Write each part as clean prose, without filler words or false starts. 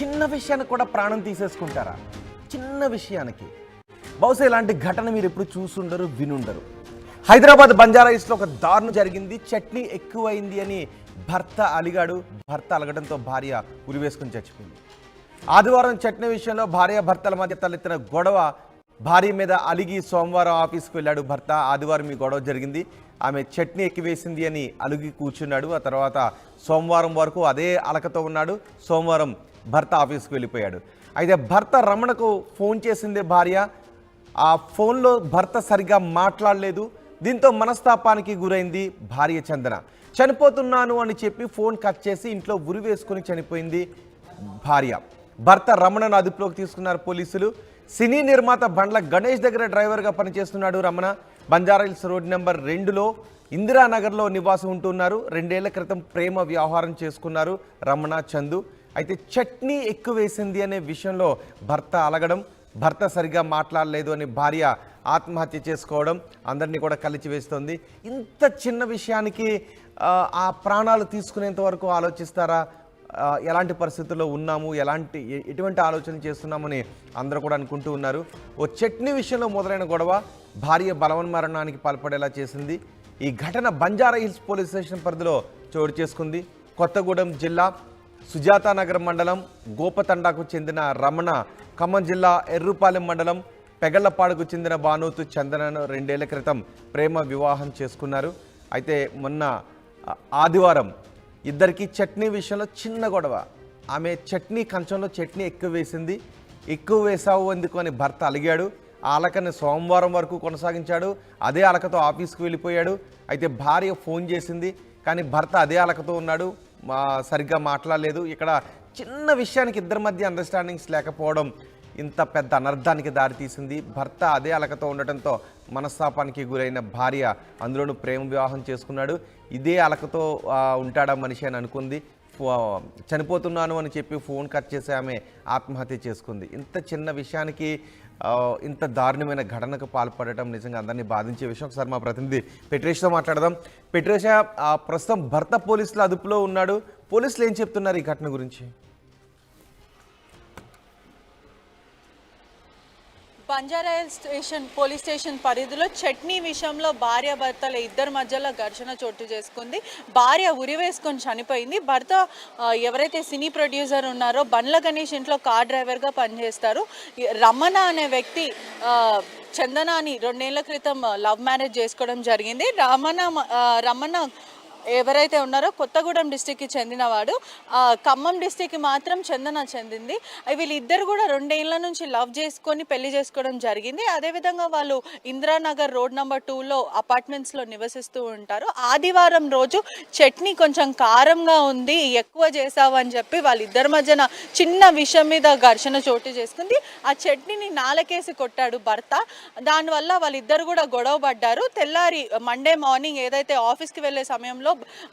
చిన్న విషయానికి కూడా ప్రాణం తీసేసుకుంటారా? చిన్న విషయానికి. బహుశా ఇలాంటి ఘటన మీరు ఎప్పుడు చూసుండరు, వినుండరు. హైదరాబాద్ బంజారాహిల్స్లో ఒక దారుణం జరిగింది. చట్నీ ఎక్కువైంది అని భర్త అలిగాడు. భర్త అలగడంతో భార్య ఉరివేసుకుని చచ్చిపోయింది. ఆదివారం చట్నీ విషయంలో భార్య భర్తల మధ్య తలెత్తిన గొడవ. భార్య మీద అలిగి సోమవారం ఆఫీస్కి వెళ్ళాడు భర్త. ఆదివారం ఈ గొడవ జరిగింది. ఆమె చట్నీ ఎక్కివేసింది అని అలిగి కూర్చున్నాడు. ఆ తర్వాత సోమవారం వరకు అదే అలకతో ఉన్నాడు. సోమవారం భర్త ఆఫీస్కి వెళ్ళిపోయాడు. అయితే భర్త రమణకు ఫోన్ చేసింది భార్య. ఆ ఫోన్లో భర్త సరిగా మాట్లాడలేదు. దీంతో మనస్తాపానికి గురైంది భార్య చందన. చనిపోతున్నాను అని చెప్పి ఫోన్ కట్ చేసి ఇంట్లో ఉరి వేసుకుని చనిపోయింది భార్య. భర్త రమణను అదుపులోకి తీసుకున్నారు పోలీసులు. సినీ నిర్మాత బండ్ల గణేష్ దగ్గర డ్రైవర్గా పనిచేస్తున్నాడు రమణ. బంజారాహిల్స్ రోడ్ నెంబర్ 2లో ఇందిరానగర్లో నివాసం ఉంటున్నారు. 2 ఏళ్ల క్రితం ప్రేమ వ్యవహారం చేసుకున్నారు రమణ చందు. అయితే చట్నీ ఎక్కువ వేసింది అనే విషయంలో భర్త అలగడం, భర్త సరిగా మాట్లాడలేదు అని భార్య ఆత్మహత్య చేసుకోవడం అందరినీ కూడా కలిచివేస్తోంది. ఇంత చిన్న విషయానికి ఆ ప్రాణాలు తీసుకునేంత వరకు ఆలోచిస్తారా? ఎలాంటి పరిస్థితుల్లో ఉన్నాము, ఎటువంటి ఆలోచన చేస్తున్నామని అందరూ కూడా అనుకుంటూ ఉన్నారు. ఓ చట్నీ విషయంలో మొదలైన గొడవ భార్య బలవన్మరణానికి పాల్పడేలా చేసింది. ఈ ఘటన బంజారాహిల్స్ పోలీస్ స్టేషన్ పరిధిలో చోటు చేసుకుంది. కొత్తగూడెం జిల్లా సుజాతానగర్ మండలం గోపతండాకు చెందిన రమణ, ఖమ్మం జిల్లా ఎర్రుపాలెం మండలం పెగళ్లపాడుకు చెందిన భానుతు చందనను 2 ఏళ్ల క్రితం ప్రేమ వివాహం చేసుకున్నారు. అయితే మొన్న ఆదివారం ఇద్దరికి చట్నీ విషయంలో చిన్న గొడవ. ఆమె చట్నీ కంచంలో చట్నీ ఎక్కువ వేసింది. ఎక్కువ వేసావు ఎందుకు అని భర్త అలిగాడు. ఆ అలకని సోమవారం వరకు కొనసాగించాడు. అదే అలకతో ఆఫీస్కి వెళ్ళిపోయాడు. అయితే భార్య ఫోన్ చేసింది, కానీ భర్త అదే అలకతో ఉన్నాడు, సరిగ్గా మాట్లాడలేదు. ఇక్కడ చిన్న విషయానికి ఇద్దరి మధ్య అండర్స్టాండింగ్స్ లేకపోవడం ఇంత పెద్ద అనర్థానికి దారితీసింది. భర్త అదే అలకతో ఉండటంతో మనస్తాపానికి గురైన భార్య, అందులోనూ ప్రేమ వివాహం చేసుకున్నాడు, ఇదే అలకతో ఉంటాడా మనిషి అని అనుకుంది. చనిపోతున్నాను అని చెప్పి ఫోన్ కట్ చేసి ఆమె ఆత్మహత్య చేసుకుంది. ఇంత చిన్న విషయానికి ఇంత దారుణమైన ఘటనకు పాల్పడటం నిజంగా అందరినీ బాధించే విషయం. ఒకసారి మా ప్రతినిధి పెట్రేష్తో మాట్లాడదాం. పెట్రేషా, ప్రస్తుతం భర్త పోలీసుల అదుపులో ఉన్నాడు. పోలీసులు ఏం చెప్తున్నారు ఈ ఘటన గురించి? బంజారాహిల్స్ పోలీస్ స్టేషన్ పరిధిలో చట్నీ విషయంలో భార్య భర్తల ఇద్దరి మధ్యలో ఘర్షణ చోటు చేసుకుంది. భార్య ఉరివేసుకొని చనిపోయింది. భర్త ఎవరైతే సినీ ప్రొడ్యూసర్ ఉన్నారో బండ్ల గణేష్ ఇంట్లో కార్ డ్రైవర్గా పనిచేస్తారు. రమణ అనే వ్యక్తి చందనాని 2 ఏళ్ల క్రితం లవ్ మ్యారేజ్ చేసుకోవడం జరిగింది. రమణ ఎవరైతే ఉన్నారో కొత్తగూడెం డిస్టిక్కి చెందినవాడు. ఖమ్మం డిస్టిక్కి మాత్రం చందన చెందింది. వీళ్ళిద్దరు కూడా 2 ఏళ్ల నుంచి లవ్ చేసుకొని పెళ్లి చేసుకోవడం జరిగింది. అదేవిధంగా వాళ్ళు ఇందిరానగర్ రోడ్ నెంబర్ 2లో అపార్ట్మెంట్స్లో నివసిస్తూ ఉంటారు. ఆదివారం రోజు చట్నీ కొంచెం కారంగా ఉంది, ఎక్కువ చేసావు అని చెప్పి వాళ్ళిద్దరి మధ్యన చిన్న విషయం మీద ఘర్షణ చోటు చేసుకుంది. ఆ చట్నీని నాలకేసి కొట్టాడు భర్త. దానివల్ల వాళ్ళిద్దరు కూడా గొడవ పడ్డారు. తెల్లారి మండే మార్నింగ్ ఏదైతే ఆఫీస్కి వెళ్ళే సమయంలో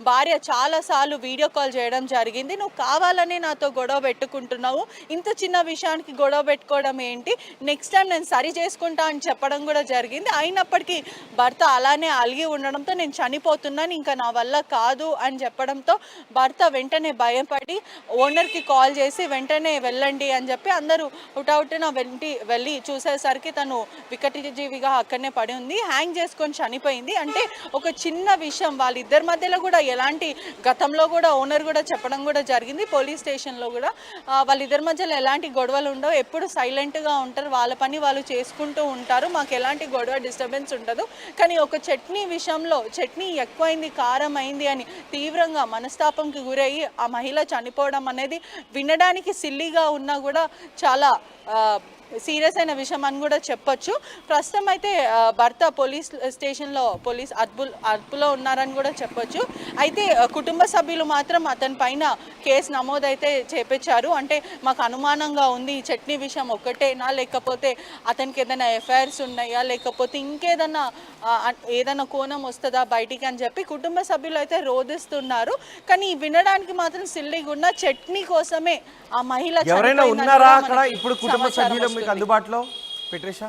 భార్య చాలాసార్లు వీడియో కాల్ చేయడం జరిగింది. నువ్వు కావాలని నాతో గొడవ పెట్టుకుంటున్నావు, ఇంత చిన్న విషయానికి గొడవ పెట్టుకోవడం ఏంటి, నెక్స్ట్ టైం నేను సరి చేసుకుంటా అని చెప్పడం కూడా జరిగింది. అయినప్పటికీ భర్త అలానే అలిగి ఉండడంతో నేను చనిపోతున్నాను, ఇంకా నా వల్ల కాదు అని చెప్పడంతో భర్త వెంటనే భయపడి ఓనర్కి కాల్ చేసి వెంటనే వెళ్ళండి అని చెప్పి అందరూ హుటాహుటిన వెళ్ళి చూసేసరికి తను వికటజీవిగా అక్కడనే పడి ఉంది, హ్యాంగ్ చేసుకొని చనిపోయింది. అంటే ఒక చిన్న విషయం, వాళ్ళిద్దరి మధ్య కూడా ఎలాంటి గతంలో కూడా ఓనర్ కూడా చెప్పడం కూడా జరిగింది పోలీస్ స్టేషన్లో కూడా. వాళ్ళిద్దరి మధ్యలో ఎలాంటి గొడవలు ఉండవు, ఎప్పుడు సైలెంట్గా ఉంటారు, వాళ్ళ పని వాళ్ళు చేసుకుంటూ ఉంటారు, మాకు ఎలాంటి గొడవ డిస్టర్బెన్స్ ఉండదు. కానీ ఒక చట్నీ విషయంలో చట్నీ ఎక్కువైంది, కారం అయింది అని తీవ్రంగా మనస్తాపంకి గురయ్యి ఆ మహిళ చనిపోవడం అనేది వినడానికి సిల్లీగా ఉన్నా కూడా చాలా సీరియస్ అయిన విషయం అని కూడా చెప్పొచ్చు. ప్రస్తుతం అయితే భర్త పోలీస్ స్టేషన్లో అదుపులో ఉన్నారని కూడా చెప్పొచ్చు. అయితే కుటుంబ సభ్యులు మాత్రం అతని పైన కేసు నమోదైతే చేపించారు. అంటే మాకు అనుమానంగా ఉంది, ఈ చట్నీ విషయం ఒక్కటేనా, లేకపోతే అతనికి ఏదైనా ఎఫ్ఐఆర్స్ ఉన్నాయా, లేకపోతే ఏదైనా కోణం వస్తుందా బయటికి అని చెప్పి కుటుంబ సభ్యులు అయితే రోధిస్తున్నారు. కానీ వినడానికి మాత్రం సిల్లీగా ఉన్న చట్నీ కోసమే ఆ మహిళ ఎవరైనా ఉన్నారా అక్కడ ఇప్పుడు కుటుంబ సభ్యులు మీకు అందుబాటులో? పెట్రేషా,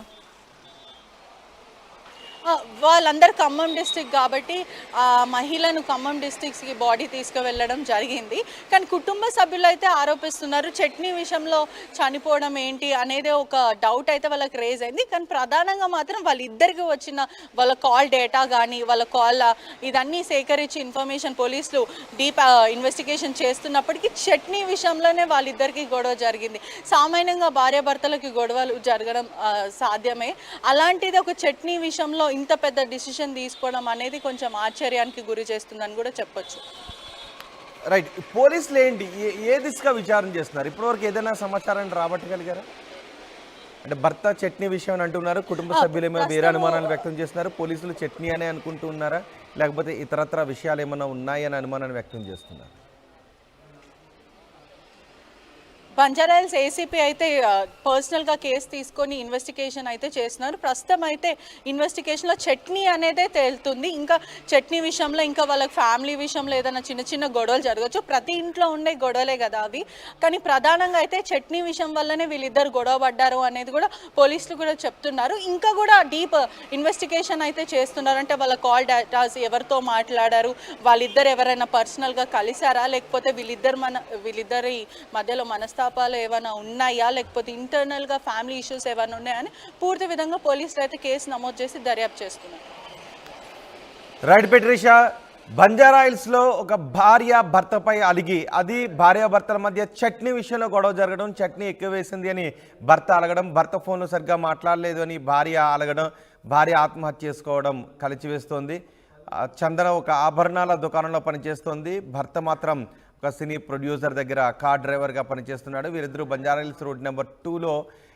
వాళ్ళందరూ ఖమ్మం డిస్టిక్ కాబట్టి ఆ మహిళను ఖమ్మం డిస్టిక్స్కి బాడీ తీసుకువెళ్ళడం జరిగింది. కానీ కుటుంబ సభ్యులు అయితే ఆరోపిస్తున్నారు చట్నీ విషయంలో చనిపోవడం ఏంటి అనేది ఒక డౌట్ అయితే వాళ్ళకి రేజ్ అయింది. కానీ ప్రధానంగా మాత్రం వాళ్ళిద్దరికి వచ్చిన వాళ్ళ కాల్ డేటా కానీ వాళ్ళ కాల్ ఇదన్నీ సేకరించి ఇన్ఫర్మేషన్ పోలీసులు డీప్ ఇన్వెస్టిగేషన్ చేస్తున్నప్పటికీ చట్నీ విషయంలోనే వాళ్ళిద్దరికి గొడవ జరిగింది. సామాన్యంగా భార్యాభర్తలకి గొడవలు జరగడం సాధ్యమే. అలాంటిది ఒక చట్నీ విషయంలో ఇంత పెద్ద డిసిషన్ తీసుకోవడం అనేది కొంచెం ఆశ్చర్యానికి గురి చేస్తుందని కూడా చెప్పొచ్చు. రైట్, పోలీసులు ఏంటి ఏ దిశగా విచారణ చేస్తున్నారు? ఇప్పటివరకు ఏదైనా సమాచారాన్ని రాబట్టగలిగారా? అంటే భర్త చట్నీ విషయం అని అంటున్నారు, కుటుంబ సభ్యులు ఏమైనా వేరే అనుమానాలు వ్యక్తం చేస్తున్నారు, పోలీసులు చట్నీ అనే అనుకుంటున్నారా, లేకపోతే ఇతరత్ర విషయాలు ఏమైనా ఉన్నాయని అనుమానాన్ని వ్యక్తం చేస్తున్నారు? బంజారాహిల్స్ ఏసీపీ అయితే పర్సనల్గా కేసు తీసుకొని ఇన్వెస్టిగేషన్ అయితే చేస్తున్నారు. ప్రస్తుతం అయితే ఇన్వెస్టిగేషన్లో చట్నీ అనేదే తేలుతుంది. ఇంకా చట్నీ విషయంలో ఇంకా వాళ్ళకి ఫ్యామిలీ విషయంలో ఏదైనా చిన్న చిన్న గొడవలు జరగచ్చు. ప్రతి ఇంట్లో ఉండే గొడవలే కదా అవి. కానీ ప్రధానంగా అయితే చట్నీ విషయం వల్లనే వీళ్ళిద్దరు గొడవ పడ్డారు అనేది కూడా పోలీసులు కూడా చెప్తున్నారు. ఇంకా కూడా డీప్ ఇన్వెస్టిగేషన్ అయితే చేస్తున్నారు. అంటే వాళ్ళ కాల్ డేటాస్ ఎవరితో మాట్లాడారు, వాళ్ళిద్దరు ఎవరైనా పర్సనల్గా కలిసారా, లేకపోతే వీళ్ళిద్దరి మధ్యలో మనస్తాపాలు ఏమైనా ఉన్నాయా, లేకపోతే ఇంటర్నల్గా ఫ్యామిలీ ఇష్యూస్ ఏమైనా ఉన్నాయని పూర్తి విధంగా పోలీసులు అయితే కేసు నమోదు చేసి దర్యాప్తు చేస్తున్నారు. రైట్ పెట్రిషా, బంజారాహిల్స్లో ఒక భార్య భర్తపై అలిగి, అది భార్యాభర్తల మధ్య చట్నీ విషయంలో గొడవ జరగడం, చట్నీ ఎక్కువ వేసింది అని భర్త అలగడం, భర్త ఫోన్లో సరిగ్గా మాట్లాడలేదు అని భార్య అలగడం, భార్య ఆత్మహత్య చేసుకోవడం కలిచివేస్తోంది. చందన ఒక ఆభరణాల దుకాణంలో పనిచేస్తోంది, భర్త మాత్రం ఒక సినీ ప్రొడ్యూసర్ దగ్గర కార్ డ్రైవర్గా పనిచేస్తున్నాడు. వీరిద్దరూ బంజారాహిల్స్ రోడ్ నెంబర్ 2లో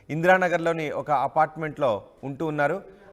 ఇందిరానగర్లోని ఒక అపార్ట్మెంట్లో ఉంటూ ఉన్నారు.